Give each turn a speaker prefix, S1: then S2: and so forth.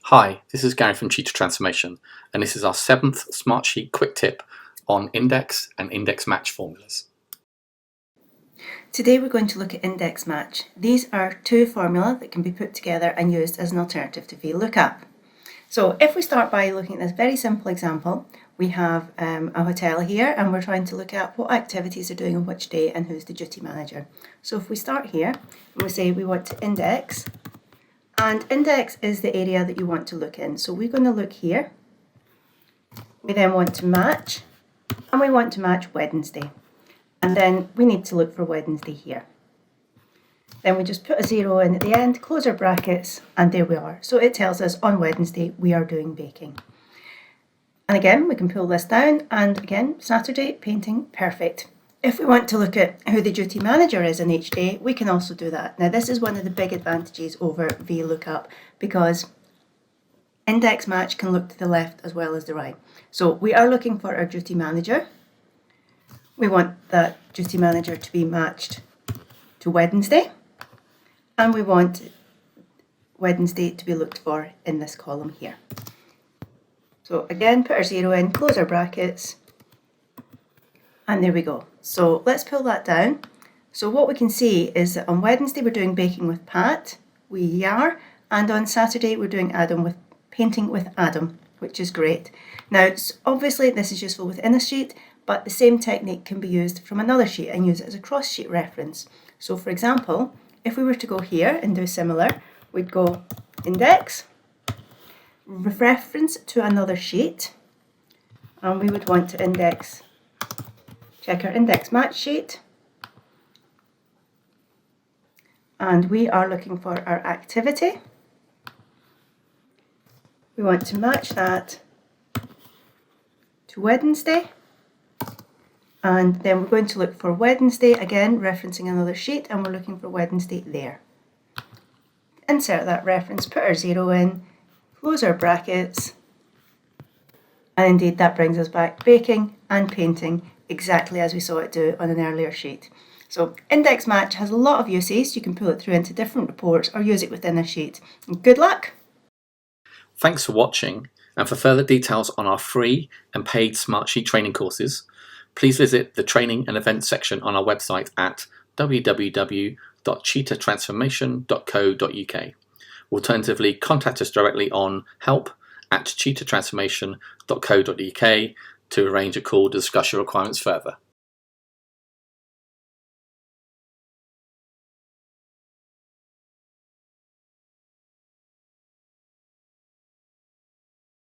S1: Hi, this is Gary from Cheetah Transformation, and this is our 7th Smartsheet quick tip on index and index match formulas.
S2: Today we're going to look at index match. These are two formula that can be put together and used as an alternative to VLOOKUP. So if we start by looking at this very simple example, we have a hotel here and we're trying to look at what activities are doing on which day and who's the duty manager. So if we start here and we say we want to index, and index is the area that you want to look in. So we're going to look here. We then want to match, and we want to match Wednesday. And then we need to look for Wednesday here. Then we just put a 0 in at the end, close our brackets, and there we are. So it tells us on Wednesday we are doing baking. And again, we can pull this down, and again, Saturday, painting, perfect. If we want to look at who the duty manager is in each day, we can also do that. Now this is one of the big advantages over VLOOKUP because index match can look to the left as well as the right. So we are looking for our duty manager. We want that duty manager to be matched to Wednesday, and we want Wednesday to be looked for in this column here. So again, put our 0 in, close our brackets, and there we go. So let's pull that down. So what we can see is that on Wednesday we're doing baking with Pat, we are, and on Saturday we're doing painting with Adam, which is great. Now obviously this is useful within a sheet, but the same technique can be used from another sheet and use it as a cross-sheet reference. So for example, if we were to go here and do similar, we'd go index, reference to another sheet, and we would want to index, check our index match sheet, and we are looking for our activity. We want to match that to Wednesday. And then we're going to look for Wednesday, again referencing another sheet, and we're looking for Wednesday there. Insert that reference, put our 0 in, close our brackets, and indeed that brings us back baking and painting exactly as we saw it do on an earlier sheet. So index match has a lot of uses. You can pull it through into different reports or use it within a sheet. Good luck!
S1: Thanks for watching, and for further details on our free and paid Smartsheet training courses, please visit the training and events section on our website at www.cheetahtransformation.co.uk. Alternatively, contact us directly on help@cheetahtransformation.co.uk to arrange a call to discuss your requirements further.